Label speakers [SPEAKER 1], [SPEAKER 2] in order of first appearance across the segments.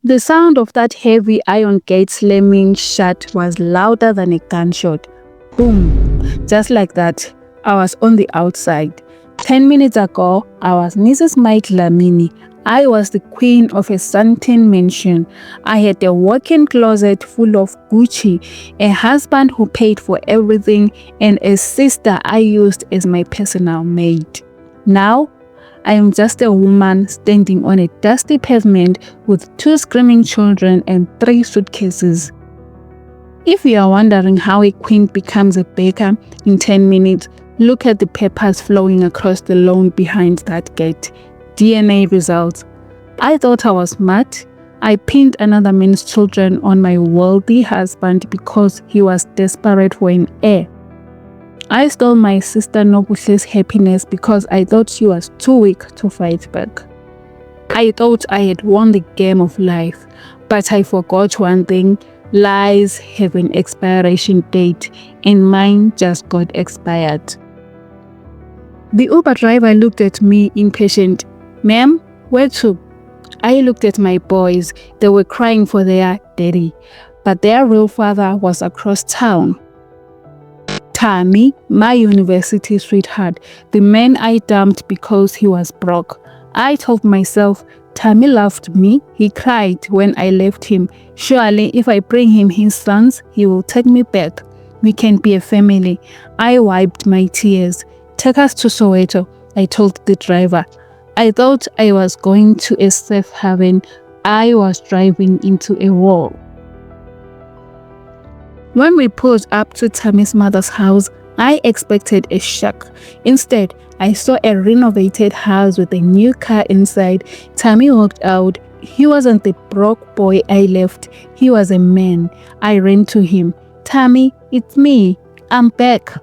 [SPEAKER 1] The sound of that heavy iron gate slamming shut was louder than a gunshot. Boom! Just like that, I was on the outside. 10 minutes ago, I was Mrs. Mike Dlamini. I was the queen of a Sandton mansion. I had a walk-in closet full of Gucci, a husband who paid for everything, and a sister I used as my personal maid. Now, I am just a woman standing on a dusty pavement with 2 screaming children and 3 suitcases. If you are wondering how a queen becomes a baker in 10 minutes, look at the papers flowing across the lawn behind that gate. DNA results. I thought I was smart. I pinned another man's children on my wealthy husband because he was desperate for an heir. I stole my sister Nobusle's happiness because I thought she was too weak to fight back. I thought I had won the game of life, but I forgot one thing. Lies have an expiration date, and mine just got expired. The Uber driver looked at me impatient. "Ma'am, where to?" I looked at my boys. They were crying for their daddy, but their real father was across town. Tammy, my university sweetheart, the man I dumped because he was broke. I told myself, Tammy loved me. He cried when I left him. Surely, if I bring him his sons, he will take me back. We can be a family. I wiped my tears. "Take us to Soweto," I told the driver. I thought I was going to a safe haven. I was driving into a wall. When we pulled up to Tammy's mother's house, I expected a shock. Instead, I saw a renovated house with a new car inside. Tammy walked out. He wasn't the broke boy I left. He was a man. I ran to him. "Tammy, it's me. I'm back.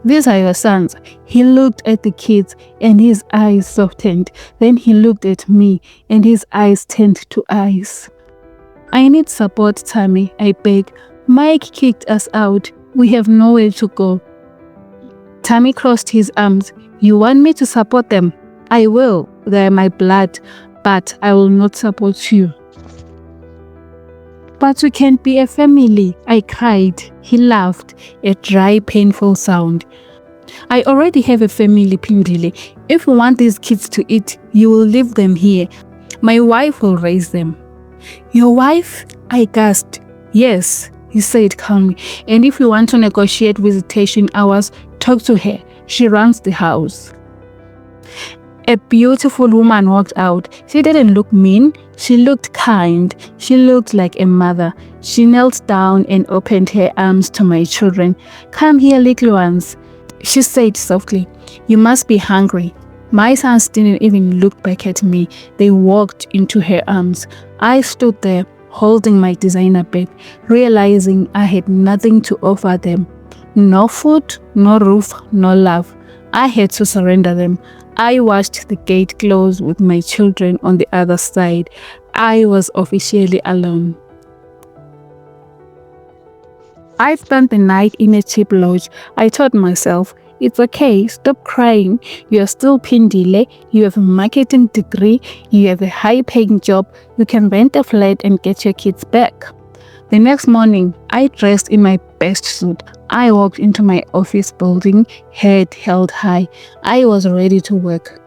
[SPEAKER 1] These are your sons." He looked at the kids and his eyes softened. Then he looked at me and his eyes turned to ice. "I need support, Tammy," I begged. "Mike kicked us out. We have nowhere to go." Tammy crossed his arms. "You want me to support them? I will. They're my blood, but I will not support you." "But we can't be a family," I cried. He laughed, a dry, painful sound. "I already have a family, Pindile. If you want these kids to eat, you will leave them here. My wife will raise them." "Your wife?" I gasped. "Yes," he said calmly. "And if you want to negotiate visitation hours, talk to her. She runs the house." A beautiful woman walked out. She didn't look mean. She looked kind. She looked like a mother. She knelt down and opened her arms to my children. "Come here, little ones," she said softly. "You must be hungry." My sons didn't even look back at me. They walked into her arms. I stood there, holding my designer bag, realizing I had nothing to offer them. No food, no roof, no love. I had to surrender them. I watched the gate close with my children on the other side. I was officially alone. I spent the night in a cheap lodge. I told myself, it's okay, stop crying. You are still Pindile. You have a marketing degree. You have a high-paying job. You can rent a flat and get your kids back. The next morning, I dressed in my best suit. I walked into my office building, head held high. I was ready to work.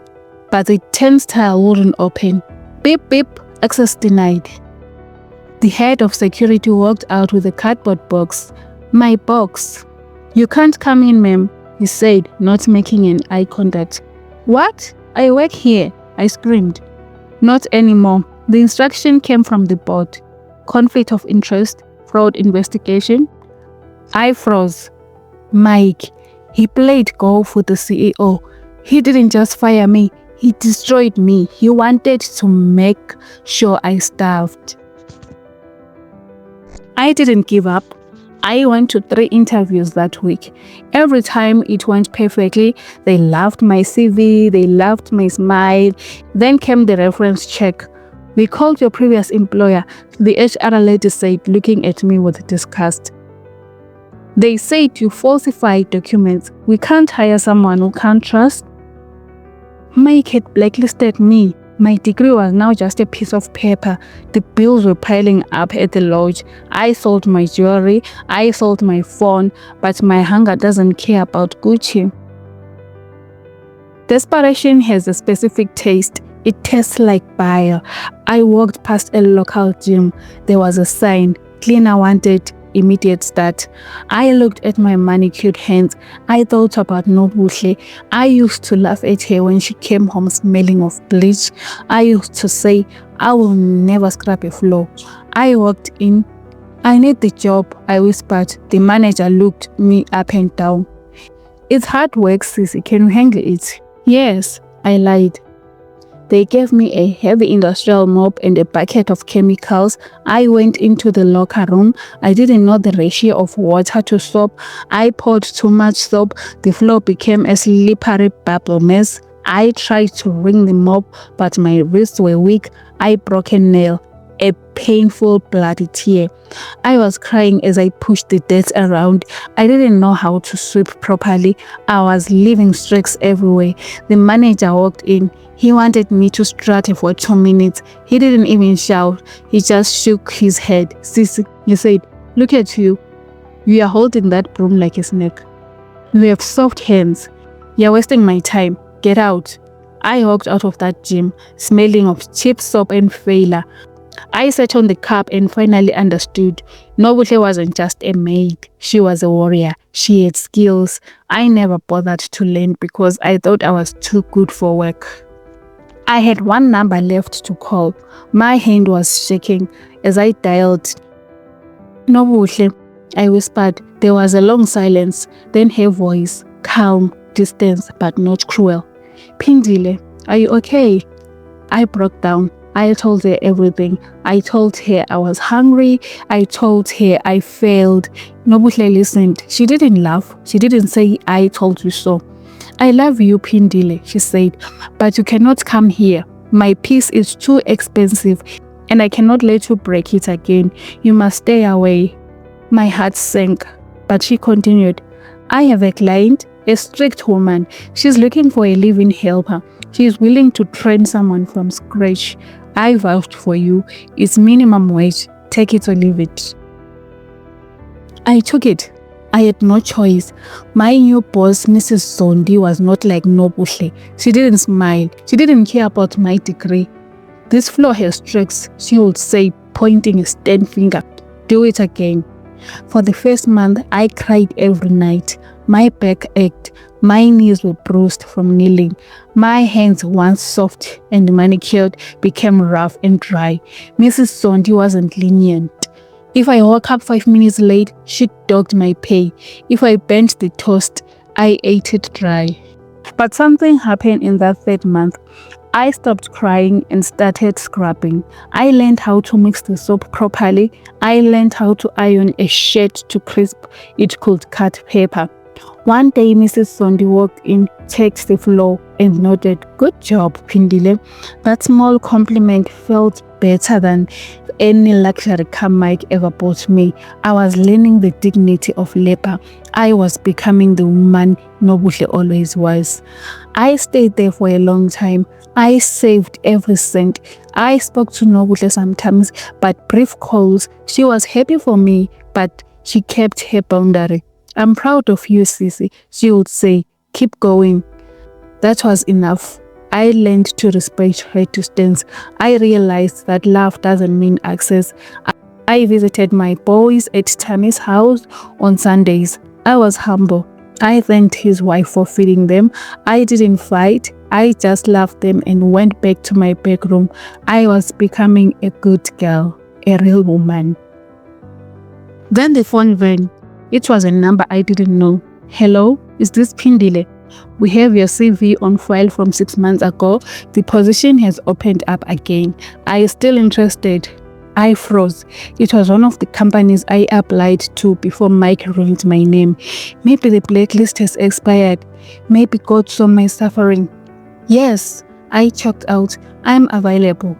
[SPEAKER 1] But the turnstile wouldn't open. Beep, beep, access denied. The head of security walked out with a cardboard box. My box. "You can't come in, ma'am," he said, not making an eye contact. "What? I work here," I screamed. "Not anymore." The instruction came from the board. Conflict of interest, fraud investigation. I froze. Mike, he played golf with the CEO. He didn't just fire me, he destroyed me. He wanted to make sure I starved. I didn't give up. I went to 3 interviews that week. Every time it went perfectly. They loved my CV, they loved my smile. Then came the reference check. "We called your previous employer," the HR lady said, looking at me with disgust. "They said you falsified documents. We can't hire someone who can't trust." Mike had blacklisted me. My degree was now just a piece of paper. The bills were piling up at the lodge. I sold my jewelry, I sold my phone, but my hunger doesn't care about Gucci. Desperation has a specific taste. It tastes like bile. I walked past a local gym. There was a sign, cleaner wanted, immediate start. I looked at my manicured hands. I thought about Nobuhle. I used to laugh at her when she came home smelling of bleach. I used to say, I will never scrub a floor. I walked in. I need the job, I whispered. The manager looked me up and down. It's hard work, Sissy. Can you handle it? Yes, I lied. They gave me a heavy industrial mop and a bucket of chemicals. I went into the locker room. I didn't know the ratio of water to soap. I poured too much soap. The floor became a slippery bubble mess. I tried to wring the mop, but my wrists were weak. I broke a nail. A painful bloody tear. I was crying as I pushed the dirt around. I didn't know how to sweep properly. I was leaving streaks everywhere. The manager walked in. He wanted me to strut for 2 minutes. He didn't even shout. He just shook his head. Sissy, he said, look at you. You are holding that broom like a snake. You have soft hands. You're wasting my time. Get out. I walked out of that gym, smelling of cheap soap and failure. I sat on the cup and finally understood. Nobuhle wasn't just a maid. She was a warrior. She had skills. I never bothered to learn because I thought I was too good for work. I had one number left to call. My hand was shaking as I dialed. Nobuhle, I whispered. There was a long silence. Then her voice, calm, distant, but not cruel. Pindile, are you okay? I broke down. I told her everything. I told her I was hungry. I told her I failed. Nobuhle listened. She didn't laugh. She didn't say, I told you so. I love you, Pindile, she said, but you cannot come here. My peace is too expensive and I cannot let you break it again. You must stay away. My heart sank, but she continued. I have a client, a strict woman. She's looking for a live-in helper. She is willing to train someone from scratch. I vouched for you. It's minimum wage. Take it or leave it. I took it. I had no choice. My new boss, Mrs. Zondi, was not like Nobuhle. She didn't smile. She didn't care about my degree. This floor has tricks, she would say, pointing a stern finger. Do it again. For the first month, I cried every night. My back ached. My knees were bruised from kneeling. My hands, once soft and manicured, became rough and dry. Mrs. Zondi wasn't lenient. If I woke up 5 minutes late, she dogged my pay. If I burnt the toast, I ate it dry. But something happened in that third month. I stopped crying and started scrubbing. I learned how to mix the soap properly. I learned how to iron a shirt to crisp it could cut paper. One day, Mrs. Zondi walked in, checked the floor, and nodded, "Good job, Pindile." That small compliment felt better than any luxury car Mike ever bought me. I was learning the dignity of labor. I was becoming the woman Nobuhle always was. I stayed there for a long time. I saved every cent. I spoke to Nobuhle sometimes, but brief calls. She was happy for me, but she kept her boundary. "I'm proud of you, Sissy," she would say. "Keep going." That was enough. I learned to respect her distance. I realized that love doesn't mean access. I visited my boys at Tammy's house on Sundays. I was humble. I thanked his wife for feeding them. I didn't fight. I just loved them and went back to my bedroom. I was becoming a good girl, a real woman. Then the phone rang. It was a number I didn't know. "Hello, is this Pindile? We have your CV on file from 6 months ago. The position has opened up again. Are you still interested?" I froze. It was one of the companies I applied to before Mike ruined my name. Maybe the blacklist has expired. Maybe God saw my suffering. "Yes," I choked out. "I'm available."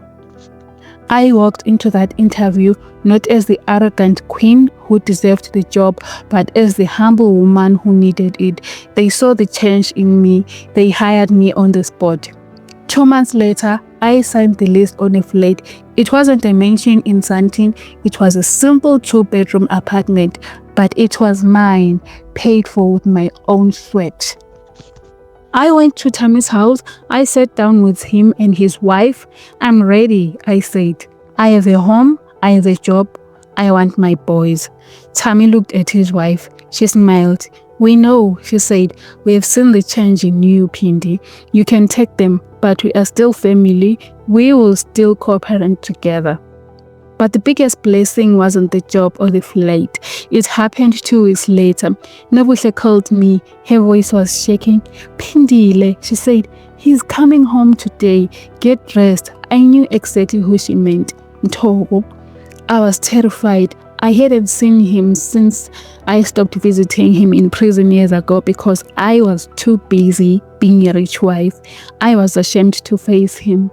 [SPEAKER 1] I walked into that interview not as the arrogant queen who deserved the job, but as the humble woman who needed it. They saw the change in me. They hired me on the spot. 2 months later, I signed the list on a flat. It wasn't a mansion in Sandton. It was a simple 2-bedroom apartment, but it was mine, paid for with my own sweat. I went to Tammy's house. I sat down with him and his wife. I'm ready, I said. I have a home, I have a job, I want my boys. Tammy looked at his wife. She smiled. We know, she said. We have seen the change in you, Pindi. You can take them, but we are still family. We will still co-parent together. But the biggest blessing wasn't the job or the flight. It happened 2 weeks later. Nobuhle called me. Her voice was shaking. Pindile, she said, he's coming home today. Get dressed. I knew exactly who she meant. Mtogo. I was terrified. I hadn't seen him since I stopped visiting him in prison years ago because I was too busy being a rich wife. I was ashamed to face him.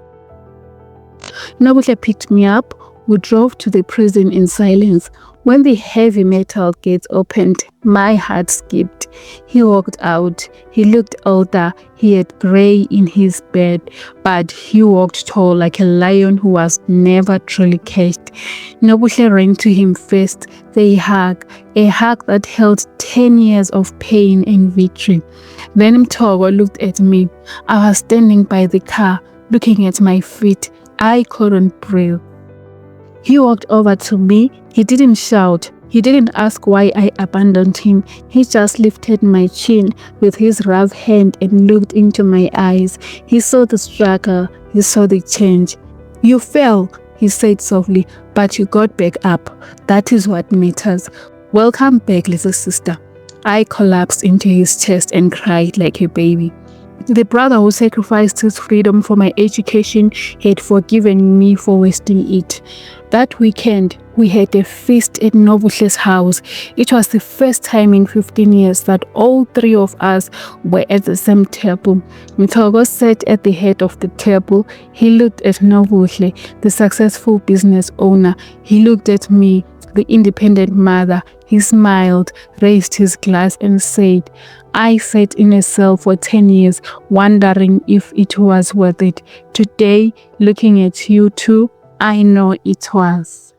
[SPEAKER 1] Nobuhle picked me up. We drove to the prison in silence. When the heavy metal gates opened, my heart skipped. He walked out. He looked older. He had gray in his beard, but he walked tall like a lion who was never truly caged. Nobuhle ran to him first. They hugged, a hug that held 10 years of pain and victory. Then Mtogo looked at me. I was standing by the car, looking at my feet. I couldn't breathe. He walked over to me. He didn't shout. He didn't ask why I abandoned him. He just lifted my chin with his rough hand and looked into my eyes. He saw the struggle. He saw the change. You fell, he said softly, but you got back up. That is what matters. Welcome back, little sister. I collapsed into his chest and cried like a baby. The brother who sacrificed his freedom for my education had forgiven me for wasting it. That weekend, we had a feast at Nobuhle's house. It was the first time in 15 years that all 3 of us were at the same table. Mtogo sat at the head of the table. He looked at Nobuhle, the successful business owner. He looked at me, the independent mother. He smiled, raised his glass and said, I sat in a cell for 10 years, wondering if it was worth it. Today, looking at you two, I know it was.